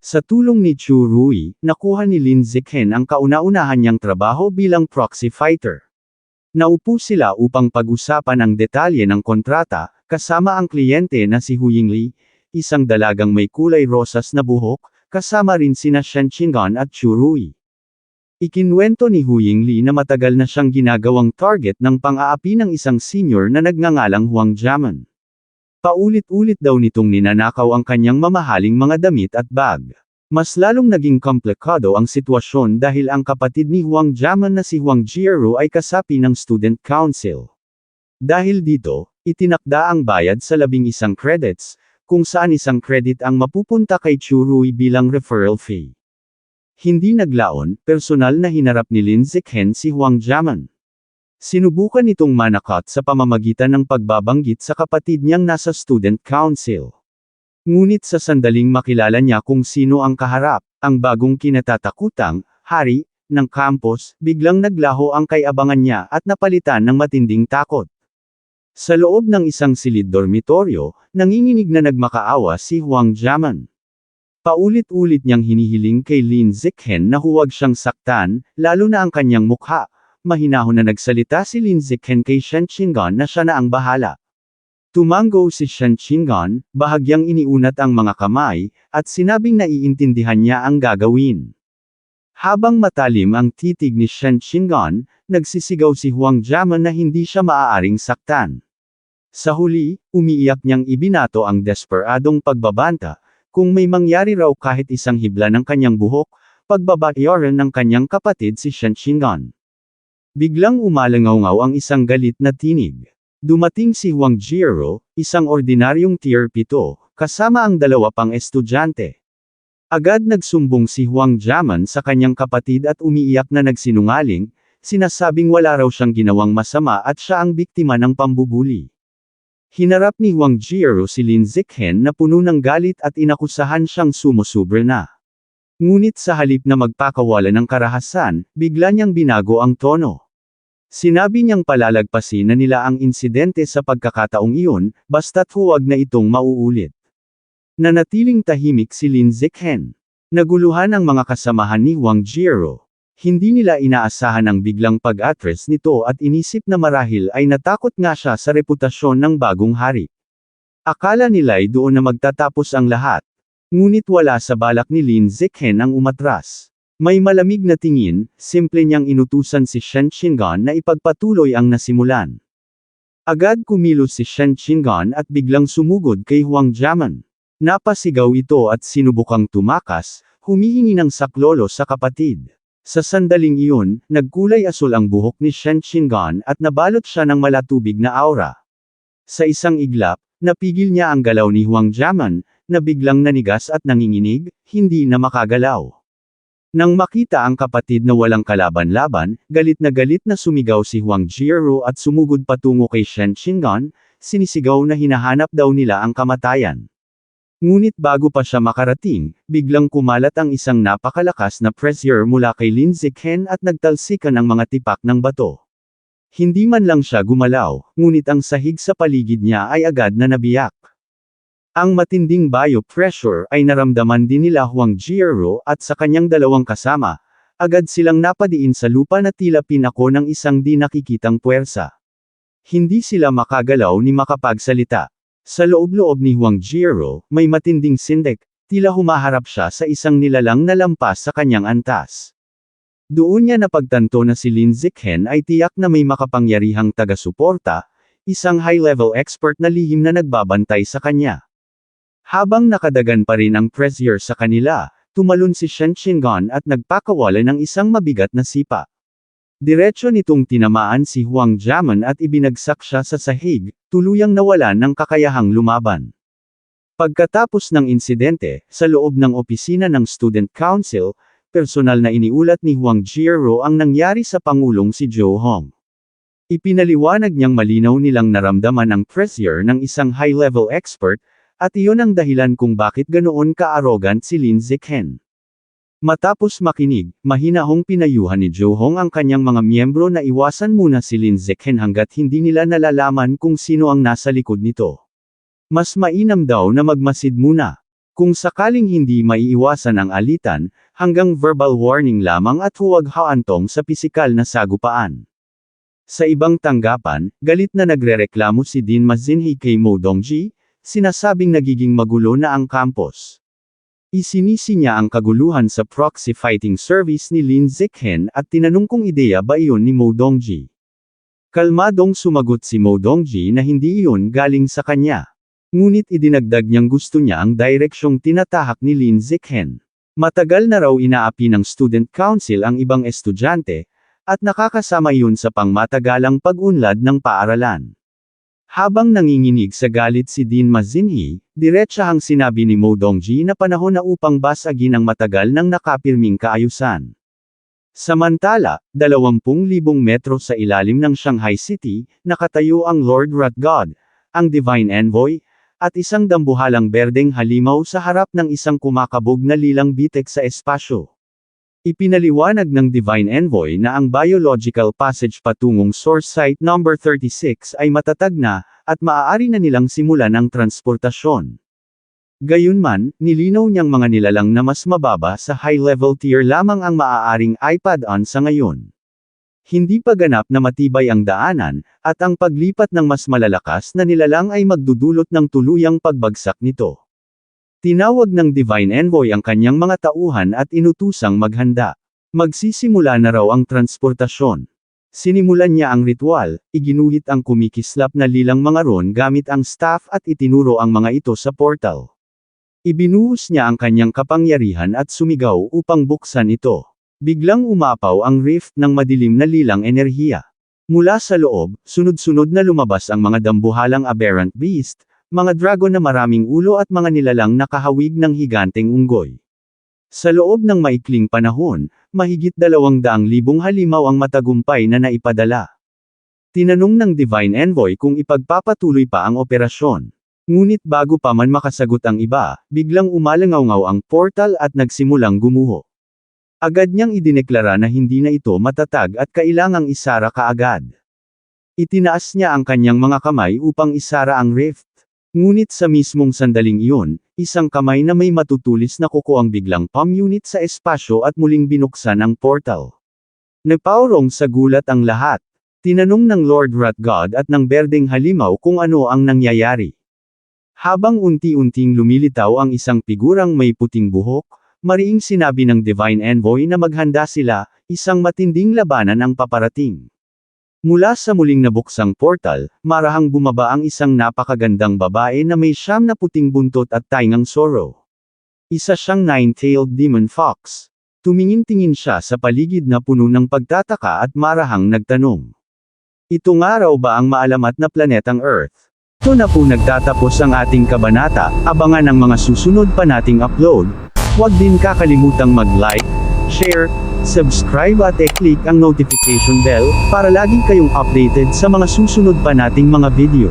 Sa tulong ni Chu Rui, nakuha ni Lin Zichen ang kauna-unahan niyang trabaho bilang proxy fighter. Naupo sila upang pag-usapan ang detalye ng kontrata, kasama ang kliyente na si Hu Yingli, isang dalagang may kulay rosas na buhok, kasama rin sina Shen Qingan at Chu Rui. Ikinwento ni Hu Yingli na matagal na siyang ginagawang target ng pang-aapi ng isang senior na nagngangalang Huang Jiamen. Paulit-ulit daw nitong ninanakaw ang kanyang mamahaling mga damit at bag. Mas lalong naging komplikado ang sitwasyon dahil ang kapatid ni Huang Jiamen na si Huang Jieru ay kasapi ng student council. Dahil dito, itinakda ang bayad sa 11 credits, kung saan isang credit ang mapupunta kay Chu Rui bilang referral fee. Hindi naglaon, personal na hinarap ni Lin Zichen si Huang Jiamen. Sinubukan nitong manakot sa pamamagitan ng pagbabanggit sa kapatid niyang nasa student council. Ngunit sa sandaling makilala niya kung sino ang kaharap, ang bagong kinatatakutang hari ng campus, biglang naglaho ang kay-abangan niya at napalitan ng matinding takot. Sa loob ng isang silid dormitoryo, nanginginig na nagmakaawa si Huang Jiamen. Paulit-ulit niyang hinihiling kay Lin Zichen na huwag siyang saktan, lalo na ang kanyang mukha. Mahinahon na nagsalita si Lin Zichen kay Shen Qingan na siya na ang bahala. Tumango si Shen Qingan, bahagyang iniunat ang mga kamay, at sinabing naiintindihan niya ang gagawin. Habang matalim ang titig ni Shen Qingan, nagsisigaw si Huang Jiamen na hindi siya maaaring saktan. Sa huli, umiiyak niyang ibinato ang desperadong pagbabanta, kung may mangyari raw kahit isang hibla ng kanyang buhok, pagbabayaran ng kanyang kapatid si Shen Qingan. Biglang umalangaw ang isang galit na tinig. Dumating si Huang Jieru, isang ordinaryong tier 7, kasama ang 2 pang estudyante. Agad nagsumbong si Huang Jiamen sa kanyang kapatid at umiiyak na nagsinungaling, sinasabing wala raw siyang ginawang masama at siya ang biktima ng pambubuli. Hinarap ni Huang Jieru si Lin Zichen na puno ng galit at inakusahan siyang sumusobra na. Ngunit sa halip na magpakawala ng karahasan, bigla niyang binago ang tono. Sinabi niyang palalagpasin na nila ang insidente sa pagkakataong iyon, basta't huwag na itong mauulit. Nanatiling tahimik si Lin Zichen. Naguluhan ang mga kasamahan ni Huang Jieru. Hindi nila inaasahan ang biglang pag-atres nito at inisip na marahil ay natakot nga siya sa reputasyon ng bagong hari. Akala nila'y doon na magtatapos ang lahat. Ngunit wala sa balak ni Lin Zichen ang umatras. May malamig na tingin, simple niyang inutusan si Shen Qingan na ipagpatuloy ang nasimulan. Agad kumilos si Shen Qingan at biglang sumugod kay Huang Jiamen. Napasigaw ito at sinubukang tumakas, humihingi ng saklolo sa kapatid. Sa sandaling iyon, nagkulay asul ang buhok ni Shen Qingan at nabalot siya ng malatubig na aura. Sa isang iglap, napigil niya ang galaw ni Huang Jiamen, na biglang nanigas at nanginginig, hindi na makagalaw. Nang makita ang kapatid na walang kalaban-laban, galit na sumigaw si Huang Jieru at sumugod patungo kay Shen Qingan, sinisigaw na hinahanap daw nila ang kamatayan. Ngunit bago pa siya makarating, biglang kumalat ang isang napakalakas na pressure mula kay Lin Zichen at nagtalsikan ang mga tipak ng bato. Hindi man lang siya gumalaw, ngunit ang sahig sa paligid niya ay agad na nabiyak. Ang matinding bio-pressure ay naramdaman din nila Huang Jieru at sa kanyang 2 kasama. Agad silang napadiin sa lupa na tila pinako ng isang di nakikitang puwersa. Hindi sila makagalaw ni makapagsalita. Sa loob-loob ni Huang Jieru, may matinding sindak, tila humaharap siya sa isang nilalang na lampas sa kanyang antas. Doon niya napagtanto na si Lin Zichen ay tiyak na may makapangyarihang taga-suporta, isang high-level expert na lihim na nagbabantay sa kanya. Habang nakadagan pa rin ang pressure sa kanila, tumalon si Shen Qingan at nagpakawala ng isang mabigat na sipa. Diretso nitong tinamaan si Huang Jiamen at ibinagsak siya sa sahig, tuluyang nawalan ng kakayahang lumaban. Pagkatapos ng insidente, sa loob ng opisina ng Student Council, personal na iniulat ni Huang Jieru ang nangyari sa Pangulong si Zhou Hong. Ipinaliwanag niyang malinaw nilang naramdaman ang pressure ng isang high-level expert, at iyon ang dahilan kung bakit ganoon ka-arrogant si Lin Zichen. Matapos makinig, mahinahong pinayuhan ni Zhou Hong ang kanyang mga miyembro na iwasan muna si Lin Zichen hanggat hindi nila nalalaman kung sino ang nasa likod nito. Mas mainam daw na magmasid muna. Kung sakaling hindi maiiwasan ang alitan, hanggang verbal warning lamang at huwag haantong sa pisikal na sagupaan. Sa ibang tanggapan, galit na nagrereklamo si Dean Mazinhi kay Mo Dongji, sinasabing nagiging magulo na ang campus. Isinisi niya ang kaguluhan sa proxy fighting service ni Lin Zikhen at tinanong kung ideya ba iyon ni Mo Dongji. Kalmadong sumagot si Mo Dongji na hindi iyon galing sa kanya. Ngunit idinagdag niyang gusto niya ang direksyong tinatahak ni Lin Zikhen. Matagal na raw inaapi ng student council ang ibang estudyante, at nakakasama iyon sa pangmatagalang pag-unlad ng paaralan. Habang nanginginig sa galit si Dean Mazinhi, diretsahang sinabi ni Mo Dongji na panahon na upang basagin ang matagal nang nakapirming kaayusan. Samantala, 20,000 metro sa ilalim ng Shanghai City, nakatayo ang Lord Rat God, ang Divine Envoy, at isang dambuhalang berdeng halimaw sa harap ng isang kumakabog na lilang bitek sa espasyo. Ipinaliwanag ng Divine Envoy na ang biological passage patungong source site number 36 ay matatag na, at maaari na nilang simulan ang transportasyon. Gayunman, nilinaw niyang mga nilalang na mas mababa sa high-level tier lamang ang maaaring iPad-on sa ngayon. Hindi pa ganap na matibay ang daanan, at ang paglipat ng mas malalakas na nilalang ay magdudulot ng tuluyang pagbagsak nito. Tinawag ng Divine Envoy ang kanyang mga tauhan at inutusang maghanda. Magsisimula na raw ang transportasyon. Sinimulan niya ang ritual, iginuhit ang kumikislap na lilang mga ron gamit ang staff at itinuro ang mga ito sa portal. Ibinuhos niya ang kanyang kapangyarihan at sumigaw upang buksan ito. Biglang umapaw ang rift ng madilim na lilang enerhiya. Mula sa loob, sunod-sunod na lumabas ang mga dambuhalang aberrant beast, mga dragon na maraming ulo at mga nilalang nakahawig ng higanteng unggoy. Sa loob ng maikling panahon, mahigit 200,000 halimaw ang matagumpay na naipadala. Tinanong ng Divine Envoy kung ipagpapatuloy pa ang operasyon. Ngunit bago pa man makasagot ang iba, biglang umalangaw-ngaw ang portal at nagsimulang gumuho. Agad niyang idineklara na hindi na ito matatag at kailangang isara kaagad. Itinaas niya ang kanyang mga kamay upang isara ang rift. Ngunit sa mismong sandaling iyon, isang kamay na may matutulis na kuko ang biglang pamunit sa espasyo at muling binuksan ang portal. Napaurong sa gulat ang lahat. Tinanong ng Lord Rat God at ng berdeng halimaw kung ano ang nangyayari. Habang unti-unting lumilitaw ang isang figurang may puting buhok, mariing sinabi ng Divine Envoy na maghanda sila, isang matinding labanan ang paparating. Mula sa muling nabuksang portal, marahang bumaba ang isang napakagandang babae na may 9 na puting buntot at taingang sorrow. Isa siyang 9-tailed demon fox. Tumingin-tingin siya sa paligid na puno ng pagtataka at marahang nagtanong. Ito nga raw ba ang maalamat na planetang Earth? Ito na po nagtatapos ang ating kabanata, abangan ang mga susunod pa nating upload. Huwag din kakalimutang mag-like, share, subscribe at i-click ang notification bell, para lagi kayong updated sa mga susunod pa nating mga video.